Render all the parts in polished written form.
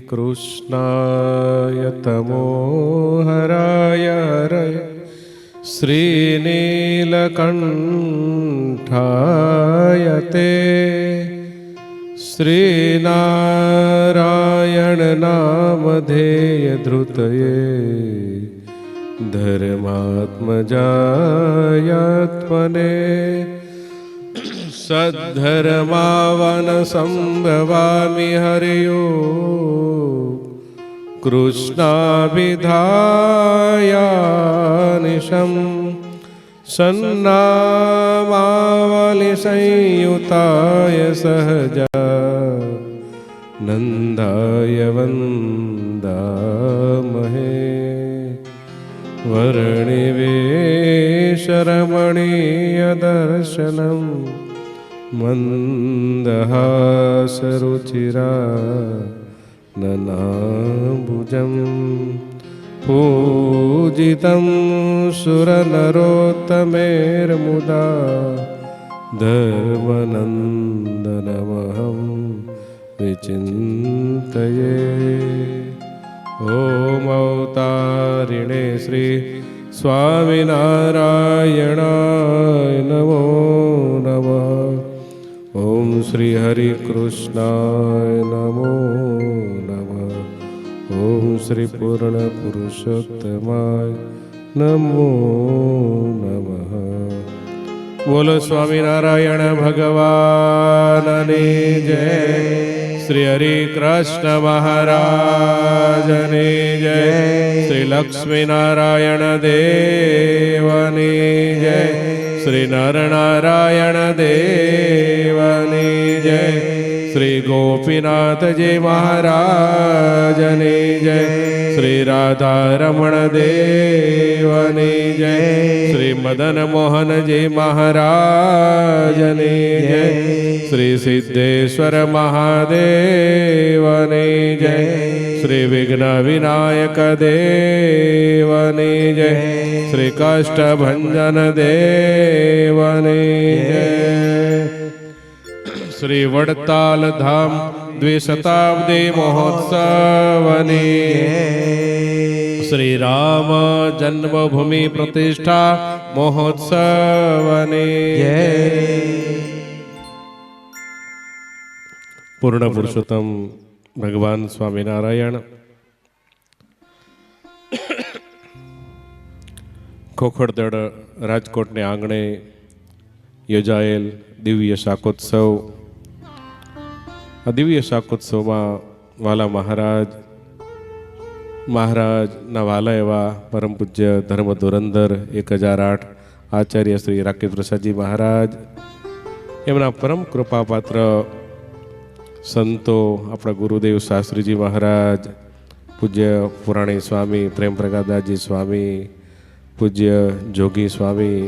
कृष्णाय तमोहराय हरये श्रीनीलकण्ठाय ते श्रीनारायण नामधेय धृतये धर्मात्मजायात्मने सद्धर्मावन संभवामि हरियो कृष्णाभिधायानिशं सन्नामावलि संयुताय सहजा नन्दाय वन्दामहे वर्णिवेशरमणीयदर्शनं मन्दहासरुचिरा ननाम्बुजं पूजितं सुरनरोत्तमेर्मुदा धर्मनन्दनमहं विचिन्तये। ॐ अवतारिणे श्री स्वामिनारायणाय नमो नमः। ॐ श्री हरिकृष्णाय नमो नमः। ॐ श्री पूर्णपुरुषोत्तमाय नमो नमः। बोलो स्वामिनारायण भगवानने जय। श्री हरि कृष्ण महाराज ने जय। श्री लक्ष्मी नारायण देवने जय। श्री नर नारायण देवने जय। श्री गोपीनाथ जी महाराज ने जय। श्री राधा रमण देवने जय। श्री मदन मोहन जी महाराज ने जय। श्री सिद्धेश्वर महादेवने जय। श्री विघ्न विनायक देवने जय। श्री कष्ट भंजन देवने जय। श्री वडताल धाम द्विशताब्दी महोत्सवने श्री राम जन्मभूमि प्रतिष्ठा महोत्सवने पूर्ण पुरुषोत्तम भगवान स्वामीनारायण ખોખડદડ રાજકોટને આંગણે યોજાયેલ દિવ્ય શાકોત્સવ. આ દિવ્ય શાકોત્સવમાં વાલા મહારાજના વાલા એવા પરમ પૂજ્ય ધર્મ ધુરંધર 1008 આચાર્ય શ્રી રાકેશ પ્રસાદજી મહારાજ, એમના પરમ કૃપાપાત્ર સંતો આપણા ગુરુદેવ શાસ્ત્રીજી મહારાજ, પૂજ્ય પુરાણી સ્વામી પ્રેમ પ્રકાશદાસજી સ્વામી, પૂજ્ય જોગી સ્વામી,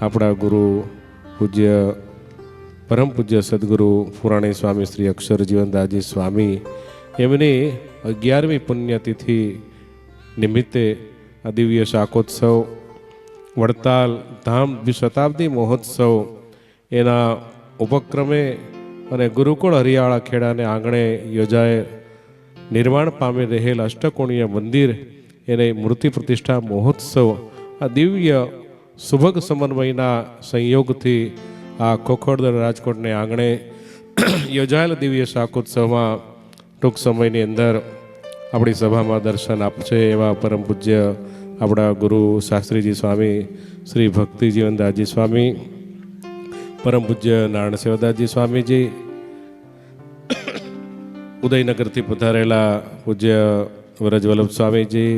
આપણા ગુરુ પૂજ્ય પરમ પૂજ્ય સદગુરુ પુરાણી સ્વામી શ્રી અક્ષર જીવનદાસજી સ્વામી, એમની 11મી પુણ્યતિથિ નિમિત્તે આ દિવ્ય શાકોત્સવ વડતાલ ધામ દ્વિશતાબ્દી મહોત્સવ એના ઉપક્રમે અને ગુરુકુળ હરિયાળા ખેડાને આંગણે યોજાય નિર્માણ પામી રહેલ અષ્ટકોણીય મંદિર એને મૂર્તિ પ્રતિષ્ઠા મહોત્સવ આ દિવ્ય સુભગ સમન્વયના સંયોગથી આ ખોખડદડ રાજકોટને આંગણે યોજાયેલ દિવ્ય શાકોત્સવમાં ટૂંક સમયની અંદર આપણી સભામાં દર્શન આપશે એવા પરમ પૂજ્ય આપણા ગુરુ શાસ્ત્રીજી સ્વામી શ્રી ભક્તિ જીવનદાસજી સ્વામી, પરમ પૂજ્ય નારાયણ સેવાદાસજી સ્વામીજી, ઉદયનગરથી પધારેલા પૂજ્ય વ્રજવલ્લભ સ્વામીજી,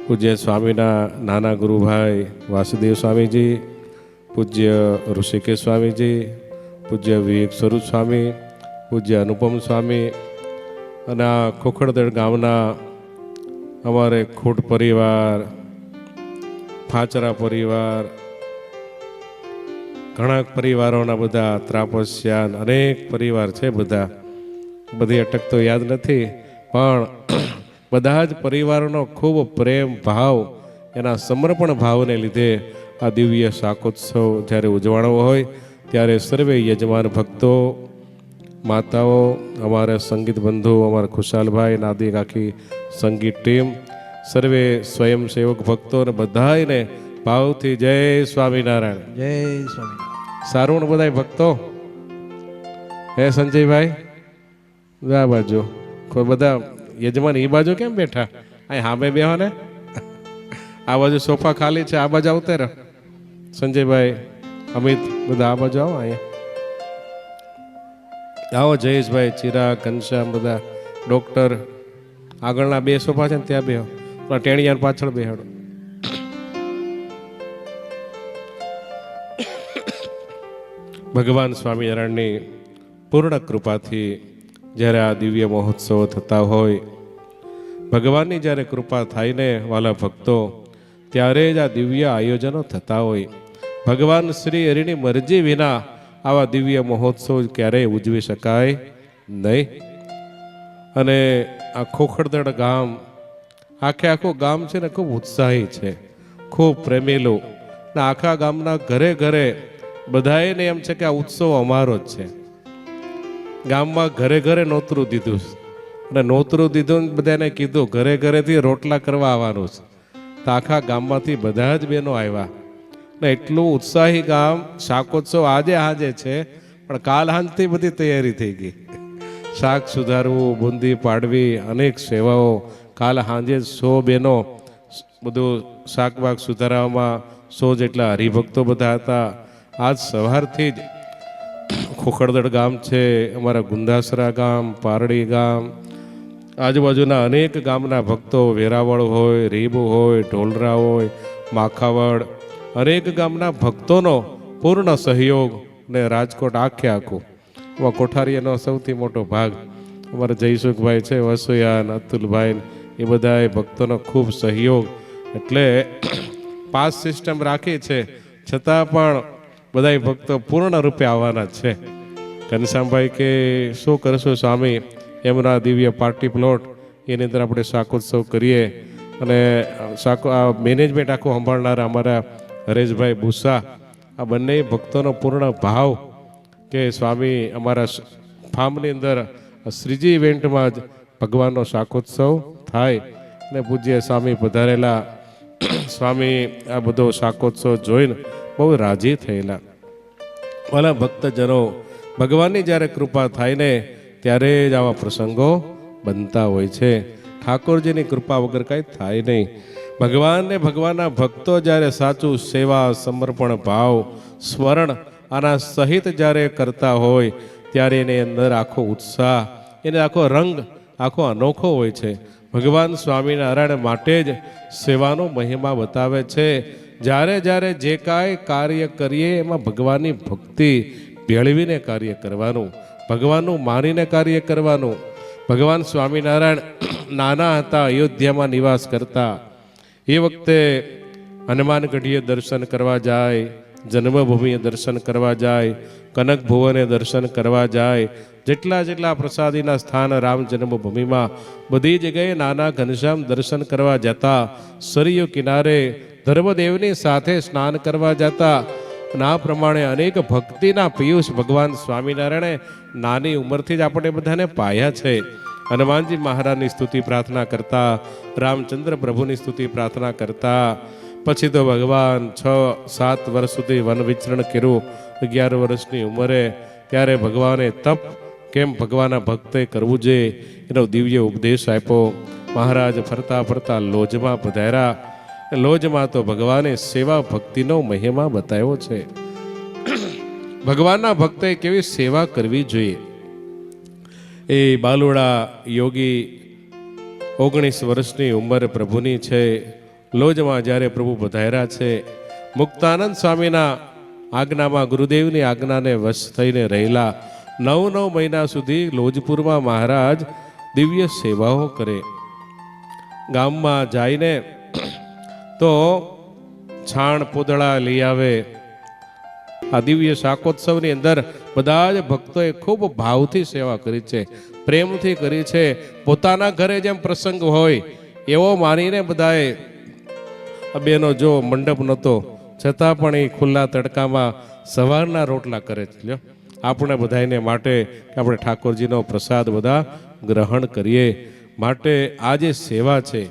પૂજ્ય સ્વામીના નાના ગુરુભાઈ વાસુદેવ સ્વામીજી, પૂજ્ય ઋષિકેશ સ્વામીજી, પૂજ્ય વિવેક સ્વરૂપ સ્વામી, પૂજ્ય અનુપમ સ્વામી, અને આ ખોખડદડ ગામના અમારે ખોટ પરિવાર, ફાચરા પરિવાર, ઘણા પરિવારોના બધા ત્રાપસ્યા અનેક પરિવાર છે, બધી અટક તો યાદ નથી, પણ બધા જ પરિવારોનો ખૂબ પ્રેમ ભાવ, એના સમર્પણ ભાવને લીધે આ દિવ્ય શાકોત્સવ જ્યારે ઉજવણો હોય ત્યારે સર્વે યજમાન ભક્તો માતાઓ, અમારા સંગીત બંધુ, અમારા ખુશાલભાઈ, નાદી, આખી સંગીત ટીમ, સર્વે સ્વયંસેવક ભક્તો અને બધાને ભાવથી જય સ્વામિનારાયણ. જય સ્વામિનારાયણ. સારું ને બધા ભક્તો? હે સંજયભાઈ, આ બાજુ કોઈ બધા યજમાન એ બાજુ કેમ બેઠા? અહીં હામે બેહો ને. આ બાજુ સોફા ખાલી છે, આ બાજુ આવતે રહો. સંજયભાઈ, અમિત, બધા આ બાજુ આવો. અહીંયા આવો. જયેશભાઈ, ચિરાગ, ઘનશ્યામ, બધા ડોક્ટર. આગળના બે સોફા છે ને ત્યાં બેહો. પણ ટેણિયા પાછળ બેહાડો. ભગવાન સ્વામિનારાયણની પૂર્ણ કૃપાથી જ્યારે આ દિવ્ય મહોત્સવ થતા હોય, ભગવાનની જ્યારે કૃપા થાય ને વાલા ભક્તો, ત્યારે જ આ દિવ્ય આયોજનો થતા હોય. ભગવાન શ્રી હરિની મરજી વિના આવા દિવ્ય મહોત્સવ ક્યારેય ઉજવી શકાય નહીં. અને આ ખોખરદડ ગામ, આખું ગામ છે ને ખૂબ ઉત્સાહી છે, ખૂબ પ્રેમીલું. ને આખા ગામના ઘરે ઘરે બધાને એમ છે કે આ ઉત્સવ અમારો જ છે. ગામમાં ઘરે ઘરે નોતરું દીધું અને નોતરું દીધું બધાને કીધું ઘરે ઘરેથી રોટલા કરવા આવવાનું છે. તો આખા ગામમાંથી બધા જ બહેનો આવ્યા ને એટલું ઉત્સાહી ગામ. શાકોત્સવ આજે છે, પણ કાલ હાંજથી બધી તૈયારી થઈ ગઈ. શાક સુધારવું, બુંદી પાડવી, અનેક સેવાઓ. કાલ સાંજે 100 બહેનો બધું શાકબાગ સુધારવામાં, 100 જેટલા હરિભક્તો બધા હતા. આજ સવારથી જ ખોખરદડ ગામ છે, અમારા ગુંદાસરા ગામ, પારડી ગામ, આજુબાજુના અનેક ગામના ભક્તો, વેરાવળ હોય, રીબ હોય, ઢોલરા હોય, માખાવડ, અનેક ગામના ભક્તોનો પૂર્ણ સહયોગ ને રાજકોટ આખું. એમાં કોઠારીયાનો સૌથી મોટો ભાગ અમારા જયસુખભાઈ છે, વસોયા, અતુલભાઈ, એ બધા ભક્તોનો ખૂબ સહયોગ. એટલે પાસ સિસ્ટમ રાખી છે, છતાં પણ બધા ભક્તો પૂર્ણ રૂપે આવવાના છે. ઘનશ્યામભાઈ કે શું કરશું સ્વામી, એમના દિવ્ય પાર્ટી પ્લોટ, એની અંદર આપણે શાકોત્સવ કરીએ. અને આ મેનેજમેન્ટ આખું સંભાળનારા અમારા હરેશભાઈ ભૂસા, આ બંને ભક્તોનો પૂર્ણ ભાવ કે સ્વામી અમારા ફાર્મની અંદર શ્રીજી ઇવેન્ટમાં જ ભગવાનનો શાકોત્સવ થાય. અને પૂજ્ય સ્વામી પધારેલા સ્વામી આ બધો શાકોત્સવ જોઈને બહુ રાજી થયેલા. વાલા ભક્તજનો, ભગવાનની જ્યારે કૃપા થાય ને ત્યારે જ આવા પ્રસંગો બનતા હોય છે. ઠાકોરજીની કૃપા વગર કાંઈ થાય નહીં. ભગવાનને ભગવાનના ભક્તો જ્યારે સાચું સેવા, સમર્પણ ભાવ, સ્મરણ આના સહિત જ્યારે કરતા હોય ત્યારે એની અંદર આખો ઉત્સાહ, એને આખો રંગ આખો અનોખો હોય છે. ભગવાન સ્વામિનારાયણ માટે જ સેવાનો મહિમા બતાવે છે. જ્યારે જે કાંઈ કાર્ય કરીએ એમાં ભગવાનની ભક્તિ ભેળવીને કાર્ય કરવાનું, ભગવાનનું માનીને કાર્ય કરવાનું. ભગવાન સ્વામિનારાયણ નાના હતા, અયોધ્યામાં નિવાસ કરતા. એ વખતે હનુમાનગઢીએ દર્શન કરવા જાય, જન્મભૂમિએ દર્શન કરવા જાય, કનક ભુવને દર્શન કરવા જાય. જેટલા પ્રસાદીના સ્થાન રામ જન્મભૂમિમાં બધી જગ્યાએ નાના ઘનશ્યામ દર્શન કરવા જતા. સરયુ કિનારે ધર્મદેવની સાથે સ્નાન કરવા જતા. અને આ પ્રમાણે અનેક ભક્તિના પિયુષ ભગવાન સ્વામિનારાયણે નાની ઉંમરથી જ આપણે બધાને પાયા છે. હનુમાનજી મહારાજની સ્તુતિ પ્રાર્થના કરતા, રામચંદ્ર પ્રભુની સ્તુતિ પ્રાર્થના કરતા. પછી તો ભગવાન 6-7 વર્ષ સુધી વન વિચરણ કર્યું. 11 વર્ષની ઉંમરે ત્યારે ભગવાને તપ કેમ ભગવાનના ભક્તે કરવું જોઈએ એનો દિવ્ય ઉપદેશ આપ્યો. મહારાજ ફરતા ફરતા લોજમાં પધાર્યા. લોજમાં તો ભગવાને સેવા ભક્તિનો મહિમા બતાવ્યો છે. ભગવાનના ભક્તે કેવી સેવા કરવી જોઈએ. એ બાલુડા યોગી 19 વર્ષની ઉંમર પ્રભુની છે. લોજમાં જ્યારે પ્રભુ પધાર્યા છે, મુક્તાનંદ સ્વામીના આજ્ઞામાં, ગુરુદેવની આજ્ઞાને વશ થઈને રહેલા 9 મહિના સુધી લોજપુરમાં મહારાજ દિવ્ય સેવાઓ કરે. ગામમાં જઈને તો છાણ પોદળા લઈ આવે. આ દિવ્ય શાકોત્સવની અંદર બધા જ ભક્તોએ ખૂબ ભાવથી સેવા કરી છે, પ્રેમથી કરી છે. પોતાના ઘરે જેમ પ્રસંગ હોય એવો માનીને બધાએ, બેનો જો મંડપ નહોતો છતાં પણ એ ખુલ્લા તડકામાં સવારના રોટલા કરે છે. આપણે બધાને માટે કે આપણે ઠાકોરજીનો પ્રસાદ બધા ગ્રહણ કરીએ. માટે આ જે સેવા છે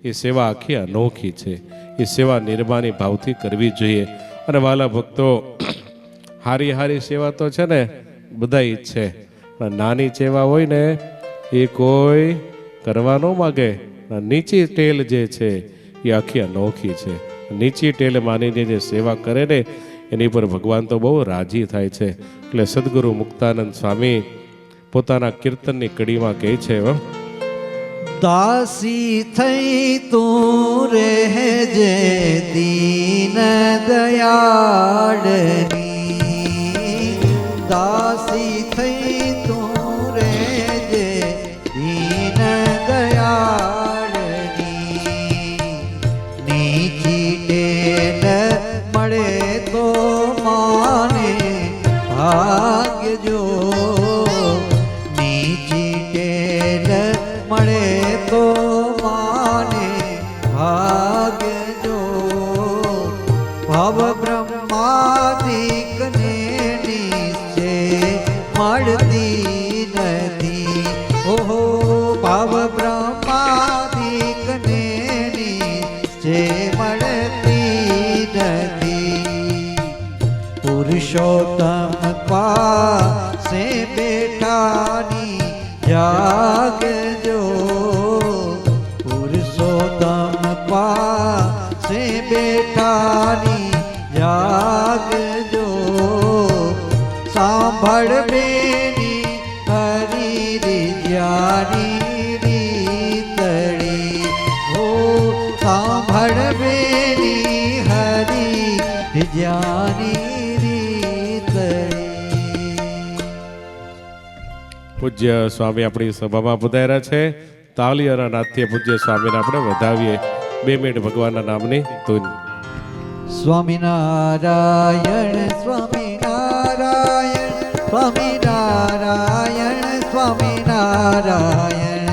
એ સેવા આખી અનોખી છે. એ સેવા નિર્માની ભાવથી કરવી જોઈએ. અને વાલા ભક્તો, હારી હારી સેવા તો છે ને બધા ઈચ્છે, પણ નાની સેવા હોય ને એ કોઈ કરવા ન માગે. નીચી ટેલ જે છે એ આખી અનોખી છે. નીચી ટેલ માનીને જે સેવા કરે ને એની પર ભગવાન તો બહુ રાજી થાય છે. એટલે સદગુરુ મુક્તાનંદ સ્વામી પોતાના કીર્તનની કડીમાં કહે છે, દાસી થઈ તું રહેજે દીન દયાળની, દાસી થઈ તું રહેજે દીન દયાળની, નીચી ટેલ મળે તો માને ભાગ્ય જો, નીચી ટેલ મળે તો માને ભાગ્ય જો, ભવ બ્રહ્માદિક ને નિશ્ચય મળતી નથી. ઓહો, ભવ બ્રહ્માદિક ને નિશ્ચય મળતી નથી. પુરુષોત્તમ પાસે બેઠાની જાગજો, પુરુષોત્તમ પાસે બેઠાની જાગજો, સાંભળ બેની હરી રીત્યાની રીતડી. હો, સાંભળ બેની હરી રીત્યાની રીતડી. પૂજ્ય સ્વામી આપણી સભામાં પધાર્યા છે. તાળી અને નાથ્ય પૂજ્ય સ્વામીને આપણે વધાવીએ. 2 મિનિટ ભગવાનના નામની ધૂન. સ્વામિનારાયણ સ્વામિનારાયણ સ્વામિનારાયણ સ્વામિનારાયણ,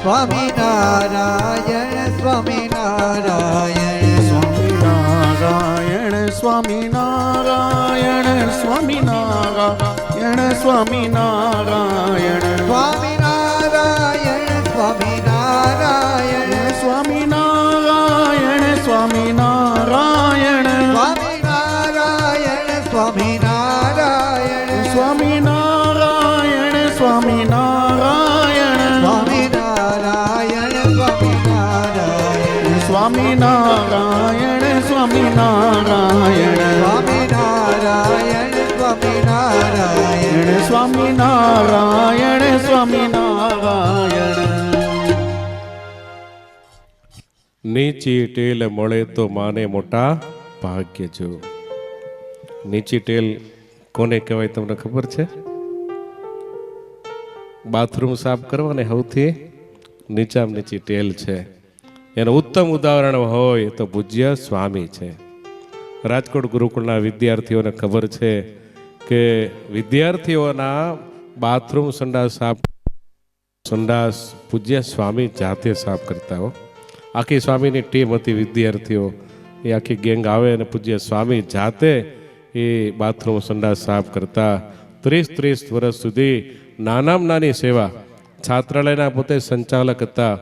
સ્વામિનારાયણ સ્વામિનારાયણ, સ્વામિનારાયણ સ્વામિનારાયણ સ્વામિનારાયણ સ્વામિનારાયણ, સ્વામિનારાયણ સ્વામિનારાયણ, સ્વામિનારાયણ સ્વામિનારાયણ, સ્વામિનારાયણ સ્વામિનારાયણ, સ્વામિનારાયણ સ્વામિનારાયણ, સ્વામિનારાયણ સ્વામિનારાયણ, સ્વામિનારાયણ સ્વામિનારાયણ, સ્વામિનારાયણ સ્વામિનારાયણ, સ્વામિનારાયણ સ્વામિનારાયણ. નીચી ટેલ મળે તો માને મોટા ભાગ્ય જો. નીચી ટેલ કોને કહેવાય તમને ખબર છે? બાથરૂમ સાફ કરવાને સૌથી નીચામાં નીચી ટેલ છે. એનું ઉત્તમ ઉદાહરણ હોય તો પૂજ્ય સ્વામી છે. રાજકોટ ગુરુકુળના વિદ્યાર્થીઓને ખબર છે કે વિદ્યાર્થીઓના બાથરૂમ સંડાસ પૂજ્ય સ્વામી જાતે સાફ કરતા હો. આખી સ્વામીની ટીમ હતી, વિદ્યાર્થીઓ એ આખી ગેંગ આવે અને પૂજ્ય સ્વામી જાતે એ બાથરૂમ સંડાસ સાફ કરતા. 30 વર્ષ સુધી નાનામાં નાની સેવા. છાત્રાલયના પોતે સંચાલક હતા,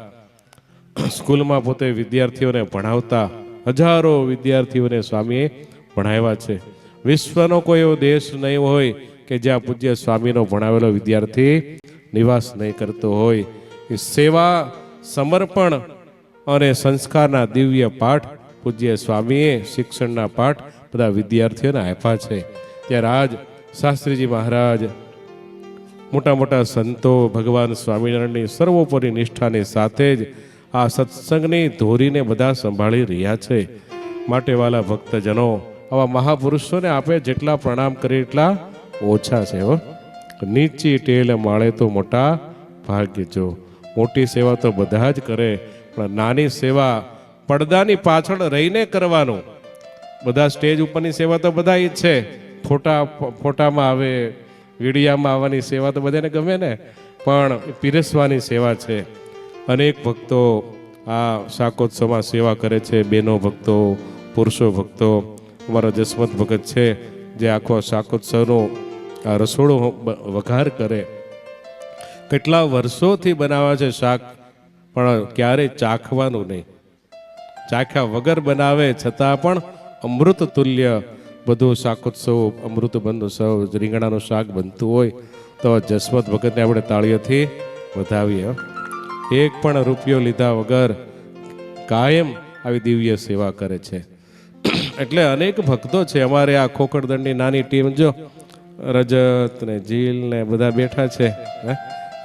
સ્કૂલમાં પોતે વિદ્યાર્થીઓને ભણાવતા. હજારો વિદ્યાર્થીઓને સ્વામીએ ભણાવ્યા છે. વિશ્વનો કોઈ એવો દેશ નહીં હોય કે જ્યાં પૂજ્ય સ્વામીનો ભણાવેલો વિદ્યાર્થી નિવાસ નહીં કરતો હોય. એ સેવા, સમર્પણ અને સંસ્કારના દિવ્ય પાઠ પૂજ્ય સ્વામીએ, શિક્ષણના પાઠ બધા વિદ્યાર્થીઓને આપ્યા છે. ત્યારે આજ શાસ્ત્રીજી મહારાજ, મોટા મોટા સંતો, ભગવાન સ્વામિનારાયણની સર્વોપરી નિષ્ઠાની સાથે જ આ સત્સંગની ધોરીને બધા સંભાળી રહ્યા છે. માટે વાલા ભક્તજનો, આવા મહાપુરુષોને આપણે જેટલા પ્રણામ કરીએ એટલા ઓછા છે. નીચી ટેલ માળે તો મોટા ભાગ્ય જો. મોટી સેવા તો બધા જ કરે, પણ નાની સેવા પડદાની પાછળ રહીને કરવાનું. બધા સ્ટેજ ઉપરની સેવા તો બધા જ છે, ફોટામાં આવે, વીડિયામાં આવવાની સેવા તો બધાને ગમે ને, પણ પીરસવાની સેવા છે. અનેક ભક્તો આ શાકોત્સવમાં સેવા કરે છે. બહેનો ભક્તો, પુરુષો ભક્તો, અમારા જસવંત ભગત છે જે આખો શાકોત્સવનો આ રસોડું વઘાર કરે. કેટલા વર્ષોથી બનાવે છે શાક, પણ ક્યારેય ચાખવાનું નહીં. ચાખ્યા વગર બનાવે છતાં પણ અમૃત તુલ્ય બધું શાકોત્સવ, અમૃત બંધ રીંગણાનું શાક બનતું હોય તો જસવંત ભગતને આપણે તાળીઓથી વધાવીએ. એક પણ રૂપિયો લીધા વગર કાયમ આવી દિવ્ય સેવા કરે છે. એટલે અનેક ભક્તો છે. અમારે આ ખોખરદંડની નાની ટીમ જો રજત ને જીલ ને બધા બેઠા છે.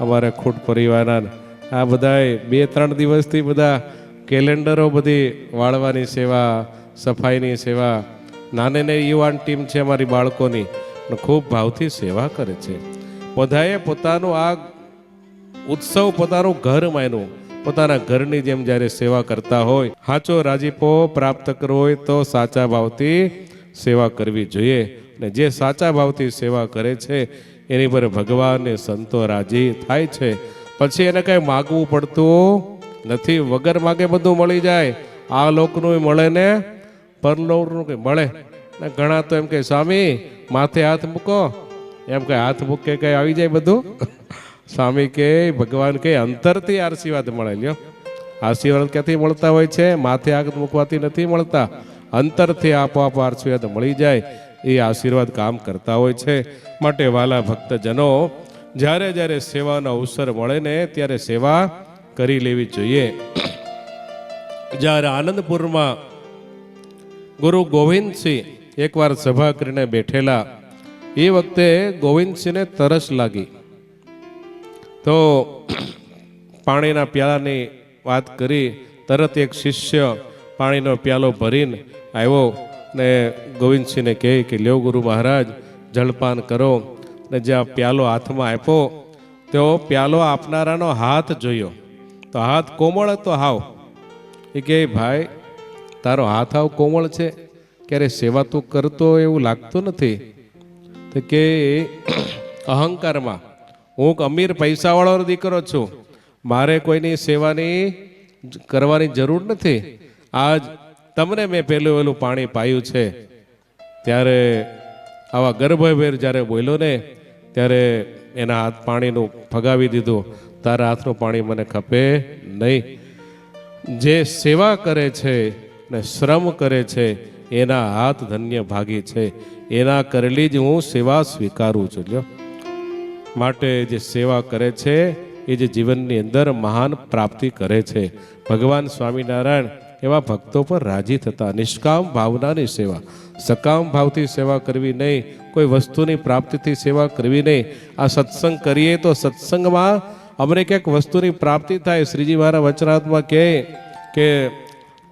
અમારા ખૂટ પરિવારના આ બધા 2-3 દિવસથી બધા કેલેન્ડરો બધી વાળવાની સેવા, સફાઈની સેવા, નાની ને યુવાન ટીમ છે અમારી બાળકોની, ખૂબ ભાવથી સેવા કરે છે. બધાએ પોતાનું આ ઉત્સવ પોતાનું ઘર માન્યું, પોતાના ઘરની જેમ જ્યારે સેવા કરતા હોય. સાચો રાજીપો પ્રાપ્ત કરવો હોય તો સાચા ભાવથી સેવા કરવી જોઈએ. ને જે સાચા ભાવથી સેવા કરે છે એની પર ભગવાન ને સંતો રાજી થાય છે. પછી એને કઈ માગવું પડતું નથી. વગર માગે બધું મળી જાય. આ લોકનું મળે ને પરલોકનું કઈ મળે. ને ઘણા તો એમ કે સ્વામી માથે હાથ મૂકો, એમ કે હાથ મૂકે કઈ આવી જાય બધું. સ્વામી કે ભગવાન કે અંતરથી આશીર્વાદ મળે. લ્યો, આશીર્વાદ ક્યાંથી મળતા હોય છે? માથે હાથ મૂકવાથી નથી મળતા, અંતરથી આપોઆપ આશીર્વાદ મળી જાય. એ આશીર્વાદ કામ કરતા હોય છે. માટે વાલા ભક્તજનો, જ્યારે જ્યારે સેવાનો અવસર મળે ને ત્યારે સેવા કરી લેવી જોઈએ. જ્યારે આનંદપુરમાં ગુરુ ગોવિંદસિંહ એકવાર સભા કરીને બેઠેલા, એ વખતે ગોવિંદસિંહને તરસ લાગી. તો પાણીના પ્યાલાની વાત કરી. તરત એક શિષ્ય પાણીનો પ્યાલો ભરીને આવ્યો ને ગોવિંદસિંહને કહે કે લ્યો ગુરુ મહારાજ જળપાન કરો. ને જ્યાં પ્યાલો હાથમાં આપ્યો તો પ્યાલો આપનારાનો હાથ જોયો તો હાથ કોમળ હતો હાવ. એ કહે ભાઈ તારો હાથ હાવ કોમળ છે, ક્યારે સેવા તું કરતો એવું લાગતું નથી. તો કે અહંકારમાં હું અમીર પૈસાવાળો દીકરો છું, મારે કોઈની સેવાની કરવાની જરૂર નથી. આજ તમને મેં પહેલું પાણી પાયું છે. ત્યારે આવા ગર્ભભેર જ્યારે બોલ્યો ને ત્યારે એના હાથ પાણીનું ફગાવી દીધું. તારા હાથનું પાણી મને ખપે નહીં. જે સેવા કરે છે ને શ્રમ કરે છે એના હાથ ધન્ય ભાગી છે. એના કરેલી જ હું સેવા સ્વીકારું છું. લ્યો, માટે જે સેવા કરે છે એ જે જીવનની અંદર મહાન પ્રાપ્તિ કરે છે. ભગવાન સ્વામિનારાયણ એવા ભક્તો પર રાજી થતા. નિષ્કામ ભાવનાની સેવા, સકામ ભાવથી સેવા કરવી નહીં, કોઈ વસ્તુની પ્રાપ્તિથી સેવા કરવી નહીં. આ સત્સંગ કરીએ તો સત્સંગમાં અમને ક્યાંક વસ્તુની પ્રાપ્તિ થાય. શ્રીજી મારા વચનાત્મા કહે કે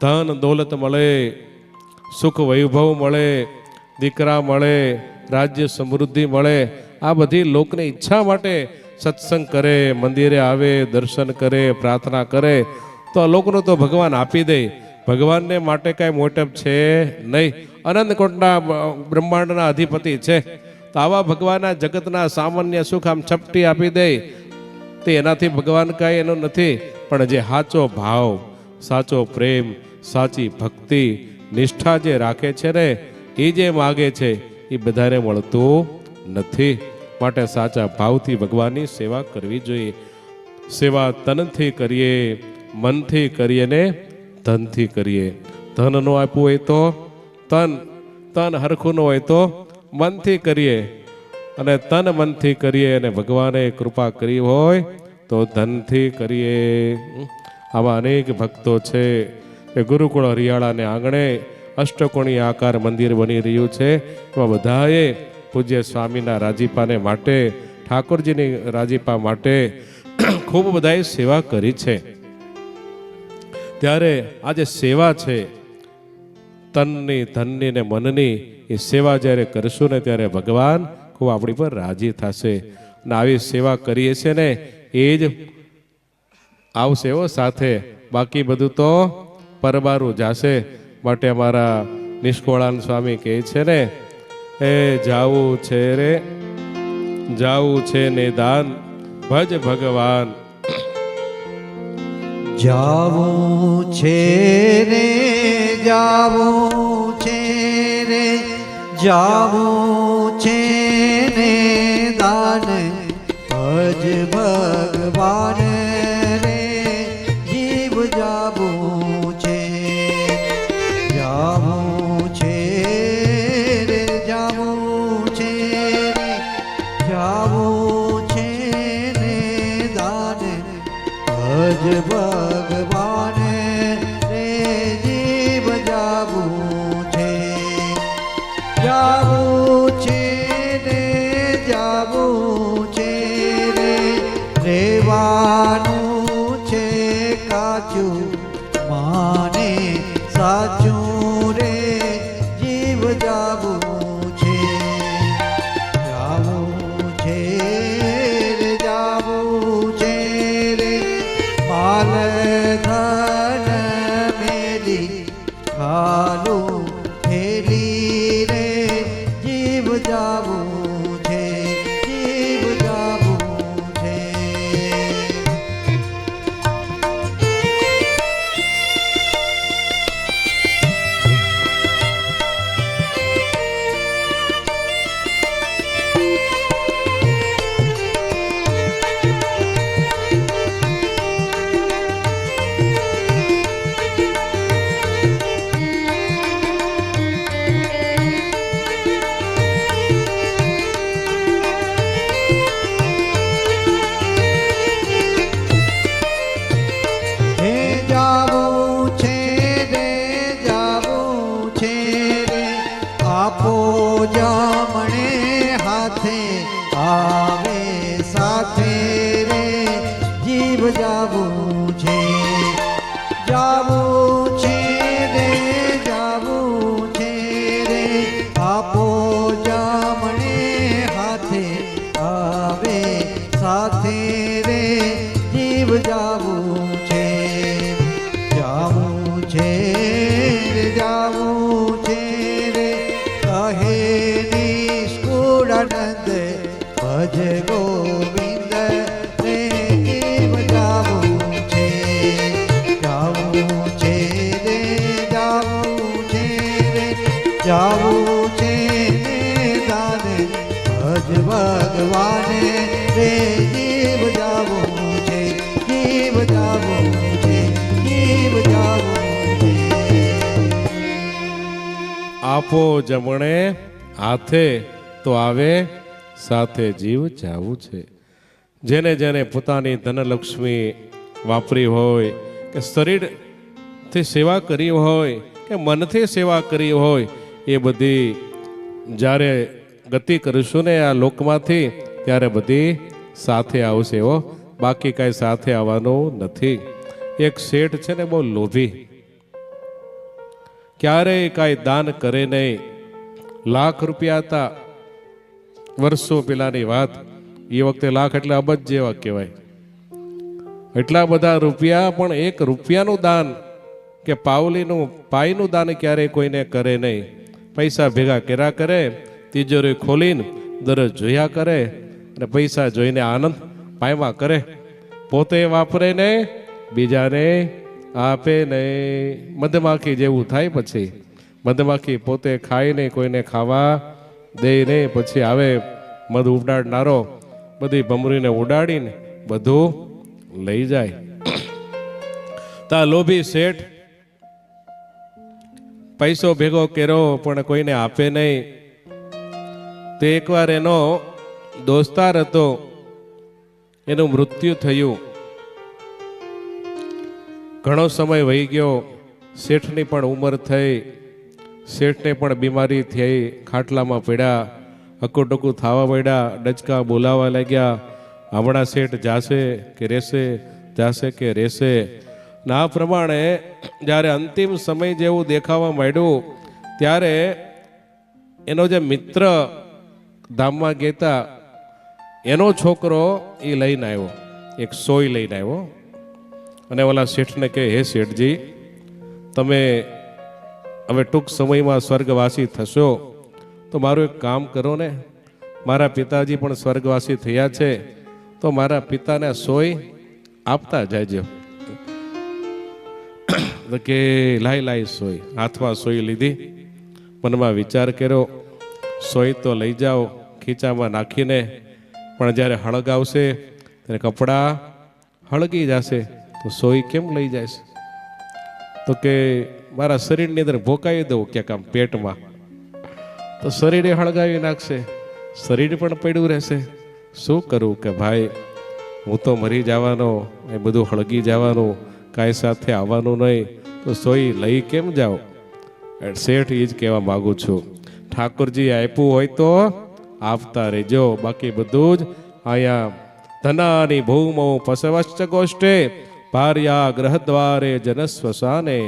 ધન દોલત મળે, સુખ વૈભવ મળે, દીકરા મળે, રાજ્ય સમૃદ્ધિ મળે. આ બધી લોકની ઈચ્છા માટે સત્સંગ કરે, મંદિરે આવે, દર્શન કરે, પ્રાર્થના કરે તો આ લોકનું તો ભગવાન આપી દે. ભગવાનને માટે કાંઈ મોટપ છે નહીં. અનંત કોટના બ્રહ્માંડના અધિપતિ છે. તો આવા ભગવાનના જગતના સામાન્ય સુખ આમ છપટી આપી દે તે એનાથી ભગવાન કાંઈ એનું નથી. પણ જે સાચો ભાવ, સાચો પ્રેમ, સાચી ભક્તિ, નિષ્ઠા જે રાખે છે ને એ જે માગે છે એ બધાને મળતું નથી. માટે સાચા ભાવથી ભગવાનની સેવા કરવી જોઈએ. સેવા તનથી કરીએ, મનથી કરીએ ને ધનથી કરીએ. ધન નો આપ્યું હોય તો તન હરખું ન હોય તો મનથી કરીએ, અને તન મનથી કરીએ, અને ભગવાને કૃપા કરી હોય તો ધનથી કરીએ. આવા અનેક ભક્તો છે. એ ગુરુકુળ હરિયાળાને આંગણે અષ્ટકોણી આકાર મંદિર બની રહ્યું છે. એમાં બધાએ પૂજ્ય સ્વામીના રાજીપાને માટે, ઠાકોરજીની રાજીપા માટે ખૂબ બધાએ સેવા કરી છે. ત્યારે આ જે સેવા છે તનની, ધનની ને મનની, એ સેવા જ્યારે કરશું ને ત્યારે ભગવાન ખૂબ આપણી પર રાજી થશે. અને આવી સેવા કરીએ છીએ ને એ જ આવશે એવો સાથે, બાકી બધું તો પરબારું જાશે. માટે અમારા નિષ્કોળાન સ્વામી કહે છે ને, એ જાવું છે રે, જાવું છે ને દાન, ભજ ભગવાન, જાવું છે રે જાવું છે રે જાવું છે ને દાન ભજ ભગવાન રે જીવ જાવું છે જાવું છે રે જાવું છે રે જાવું છે ને દાન ભજ ભગવાન રે જીવ જાવું છે જાવું છે ને જાવું છે રે રેવાનું છે કાચું માને સાચું રે જીવ જાવું છે જાવું છે રે જાવું છે રે માલ ધન મેલી ખાલું થેલી રે જીવ જાવું છે જીવ જાવું છે હે જાવું છે રે જાવું છે રે આપો જમણે હાથે આવે સાથે રે જીવ જાવું છે જાવું છે રે જાવું છે રે આપો જમણે હાથે આવે સાથે રે જીવ જાવું છે જાવું છે રે જાવું છે રે કહે નિષ્કુળાનંદ ભજ ગોવિંદ રે જીવ જાવું છે જાવું છે રે જાવું છે રે જાવું છે ને દાને ભજ ભગવાન રે જીવ જાવું છે જીવ જાવું છે જીવ જાવું છે આપો જમણે હાથે તો આવે સાથે જીવ જાવું છે. જેને જેને પોતાની ધનલક્ષ્મી વાપરી હોય કે શરીરથી સેવા કરી હોય કે મનથી સેવા કરી હોય એ બધી જ્યારે ગતિ કરીશું ને આ લોકમાંથી ત્યારે બધી સાથે આવશે હો, બાકી કાંઈ સાથે આવવાનું નથી. એક શેઠ છે ને બહુ લોભી, ક્યારેય કાંઈ દાન કરે નહીં. લાખ રૂપિયા હતા વર્ષો પેલાની વાત, એ વખતે લાખ એટલે અબજ જેવા કહેવાય. એટલા બધા રૂપિયા, પણ એક રૂપિયાનું દાન કે પાવલીનું પાયનું દાન ક્યારેય કોઈને કરે નહીં. પૈસા ભેગા કર્યા કરે, તિજોરી ખોલીને દરરોજ જોયા કરે અને પૈસા જોઈને આનંદ પાયમાં કરે. પોતે વાપરે નહીં, બીજાને આપે નહીં. મધમાખી જેવું થાય. પછી મધમાખી પોતે ખાય નહીં, કોઈને ખાવા દે નહીં. પછી આવે મધ ઉડાડનારો, બધી ભમરીને ઉડાડીને બધું લઈ જાય. તા લોભી શેઠ પૈસો ભેગો કર્યો પણ કોઈને આપે નહીં. તે એકવાર એનો દોસ્તાર હતો, એનું મૃત્યુ થયું. ઘણો સમય વહી ગયો. શેઠની પણ ઉંમર થઈ, શેઠને પણ બીમારી થઈ. ખાટલામાં પડ્યા, હકુટકું થવા માંડ્યા, ડચકા બોલાવા લાગ્યા. હમણાં શેઠ જાશે કે રહેશે, જાશે કે રહેશે. ના પ્રમાણે જ્યારે અંતિમ સમય જેવું દેખાવા માંડ્યું ત્યારે એનો જે મિત્ર ધામમાં ગેતા, એનો છોકરો એ લઈને આવ્યો, એક સોય લઈને આવ્યો. અને ઓલા શેઠને કહે, હે શેઠજી, તમે હવે ટૂંક સમયમાં સ્વર્ગવાસી થશો તો મારું એક કામ કરો ને. મારા પિતાજી પણ સ્વર્ગવાસી થયા છે, તો મારા પિતાને સોય આપતા જાયજો. તો કે લાઈ સોય, હાથમાં સોય લીધી, મનમાં વિચાર કર્યો સોય તો લઈ જાઓ ખીચામાં નાખીને, પણ જ્યારે હળગાવશે ત્યારે કપડાં હળગી જશે તો સોય કેમ લઈ જાય છે? તો કે મારા શરીરની અંદર ભોકાવી દઉં ક્યાંક આમ પેટમાં, તો શરીરે હળગાવી નાખશે, શરીર પણ પડ્યું રહેશે. શું કરું કે ભાઈ હું તો મરી જવાનો, એ બધું હળગી જવાનું, કાંઈ સાથે આવવાનું નહીં, તો સોય લઈ કેમ જાઓ? શેઠ એ જ કહેવા માગું છું, ઠાકોરજી આપ્યું હોય તો આપતા રહેજો, બાકી બધું જ અહીંયા ધનાની ભૂમો પસવશ્ચ ગોષ્ઠે ભાર્યા ગ્રહદ્વારે જનસ્વસાને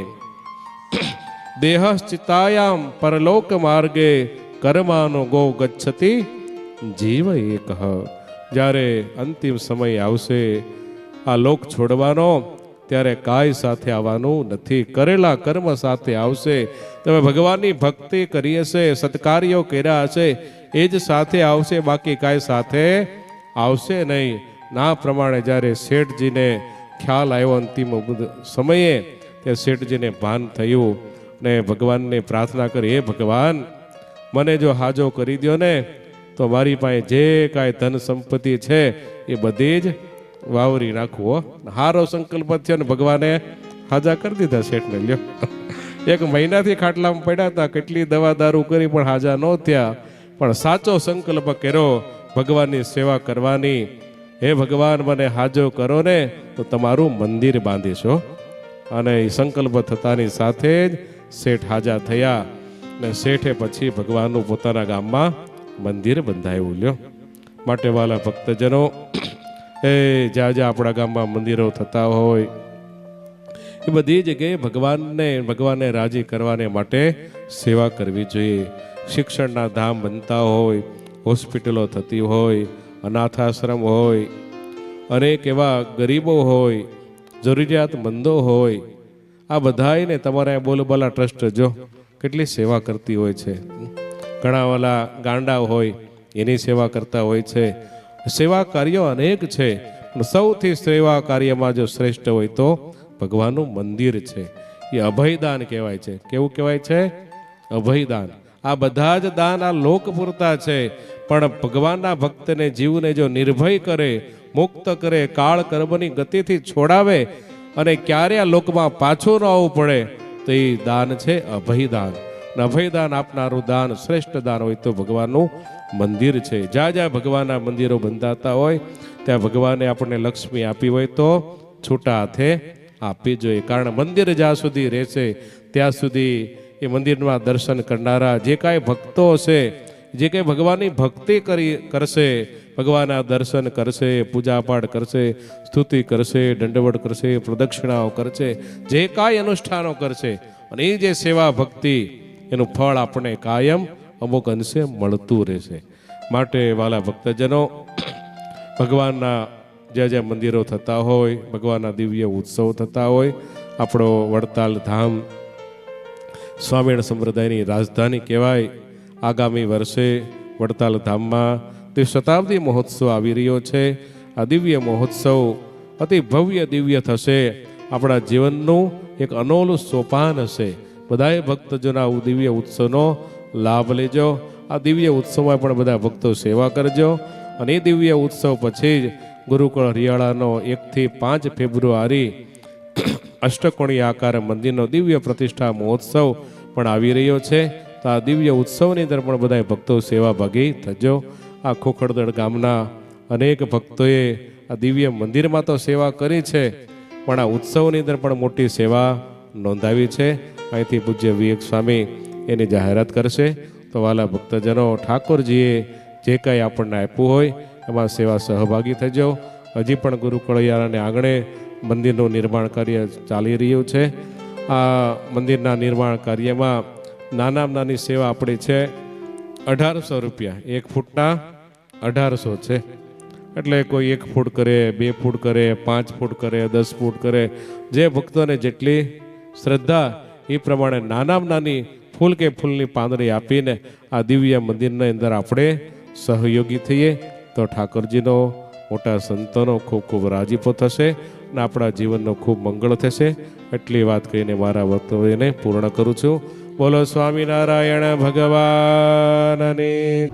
દેહશ્ચિતાયામ પરલોક માર્ગે કર્માનો ગો ગચ્છતિ જીવ એક. જ્યારે અંતિમ સમય આવશે આ લોક છોડવાનો, ત્યારે કાય સાથે આવવાનું નથી, કરેલા કર્મ સાથે આવશે. તમે ભગવાનની ભક્તિ કરી હશે, સત્કાર્યો કર્યા હશે, એ જ સાથે આવશે, બાકી કાંઈ સાથે આવશે નહીં. ના પ્રમાણે જ્યારે શેઠજીને ખ્યાલ આવ્યો અંતિમ સમયે, ત્યારે શેઠજીને ભાન થયું ને ભગવાનને પ્રાર્થના કરી, હે ભગવાન મને જો હાજો કરી દો ને તો મારી પાસે જે કાંઈ ધન સંપત્તિ છે એ બધી જ વાવરી નાખવો. હારો સંકલ્પ થયો ને ભગવાને હાજા કરી દીધા શેઠને. લ્યો, 1 મહિનાથી ખાટલામાં પડ્યા હતા, કેટલી દવા દારૂ કરી પણ હાજા ન થયા, પણ સાચો સંકલ્પ કર્યો ભગવાનની સેવા કરવાની. હે ભગવાન મને હાજો કરો ને તો તમારું મંદિર બાંધીશો. અને એ સંકલ્પ થતાની સાથે જ શેઠ હાજા થયા ને શેઠે પછી ભગવાનનું પોતાના ગામમાં મંદિર બંધાયું. લ્યો, માટે વાલા ભક્તજનો, એ જ્યાં જ્યાં આપણા ગામમાં મંદિરો થતા હોય એ બધી જગ્યાએ ભગવાનને રાજી કરવાને માટે સેવા કરવી જોઈએ. શિક્ષણના ધામ બનતા હોય, હોસ્પિટલો થતી હોય, અનાથાશ્રમ હોય, અનેક એવા ગરીબો હોય, જરૂરિયાતમંદો હોય, આ બધાને તમારા બોલબાલા ટ્રસ્ટ જો કેટલી સેવા કરતી હોય છે. ઘણા વાલા ગાંડા હોય એની સેવા કરતા હોય છે. સેવા કાર્યો અનેક છે, પણ સૌથી સેવા કાર્યમાં જો શ્રેષ્ઠ હોય તો ભગવાનનું મંદિર છે. એ અભયદાન કહેવાય છે. કેવું કહેવાય છે? અભયદાન. આ બધા જ દાન આ લોક પૂરતા છે, પણ ભગવાનના ભક્તને જીવને જો નિર્ભય કરે, મુક્ત કરે, કાળ કર્મની ગતિથી છોડાવે અને ક્યારે આ લોકમાં પાછું ન આવવું પડે, તો એ દાન છે અભયદાન. અભયદાન આપનારું દાન શ્રેષ્ઠ દાન હોય તો ભગવાનનું મંદિર છે. જ્યાં જ્યાં ભગવાનના મંદિરો બંધાતા હોય ત્યાં ભગવાને આપણને લક્ષ્મી આપી હોય તો છૂટા હાથે આપવી જોઈએ. કારણ મંદિર જ્યાં સુધી રહેશે ત્યાં સુધી એ મંદિરમાં દર્શન કરનારા જે કાંઈ ભક્તો હશે, જે કંઈ ભગવાનની ભક્તિ કરશે, ભગવાનના દર્શન કરશે, પૂજાપાઠ કરશે, સ્તુતિ કરશે, દંડવત કરશે, પ્રદક્ષિણાઓ કરશે, જે કાંઈ અનુષ્ઠાનો કરશે, અને એ જે સેવા ભક્તિ એનું ફળ આપણે કાયમ અમુક અંશે મળતું રહેશે. માટે વાલા ભક્તજનો, ભગવાનના જ્યાં જ્યાં મંદિરો થતા હોય, ભગવાનના દિવ્ય ઉત્સવ થતા હોય, આપણો વડતાલ ધામ સ્વામિનારાયણ સંપ્રદાયની રાજધાની કહેવાય. આગામી વર્ષે વડતાલ ધામમાં શતાબ્દી મહોત્સવ આવી રહ્યો છે. આ દિવ્ય મહોત્સવ અતિ ભવ્ય દિવ્ય થશે. આપણા જીવનનું એક અનોલું સોપાન હશે. બધાએ ભક્તજોના દિવ્ય ઉત્સવનો લાભ લેજો. આ દિવ્ય ઉત્સવમાં પણ બધા ભક્તો સેવા કરજો. અને એ દિવ્ય ઉત્સવ પછી જ ગુરુકુળ હરિયાળાનો 1 થી 5 ફેબ્રુઆરી અષ્ટકોણી આકાર મંદિરનો દિવ્ય પ્રતિષ્ઠા મહોત્સવ પણ આવી રહ્યો છે. તો આ દિવ્ય ઉત્સવની અંદર પણ બધા ભક્તો સેવાભાગી થજો. આ ખોખડદળ ગામના અનેક ભક્તોએ આ દિવ્ય મંદિરમાં તો સેવા કરી છે, પણ આ ઉત્સવની અંદર પણ મોટી સેવા નોંધાવી છે. અહીંથી પૂજ્ય વિવેક સ્વામી એની જાહેરાત કરશે. તો વાલા ભક્તજનો, ઠાકોરજીએ જે કંઈ આપણને આપ્યું હોય એમાં સેવા સહભાગી થજો. હજી પણ ગુરુકુળિયારાને આંગણે મંદિરનું નિર્માણ કાર્ય ચાલી રહ્યું છે. આ મંદિરના નિર્માણ કાર્યમાં નાનામાં નાની સેવા આપણી છે 1800 રૂપિયા. 1 ફૂટના 1800 છે. એટલે કોઈ 1 ફૂટ કરે, 2 ફૂટ કરે, 5 ફૂટ કરે, 10 ફૂટ કરે, જે ભક્તોને જેટલી શ્રદ્ધા એ પ્રમાણે નાનામાં નાની ફૂલ કે ફૂલની પાંદડી આપીને આ દિવ્ય મંદિરની અંદર આપણે સહયોગી થઈએ તો ઠાકોરજીનો, મોટા સંતોનો ખૂબ ખૂબ રાજીપો થશે. અને આપણા જીવનનો ખૂબ મંગળ થશે. એટલી વાત કહીને મારા વક્તવ્યને પૂર્ણ કરું છું. બોલો સ્વામિનારાયણ ભગવાનની.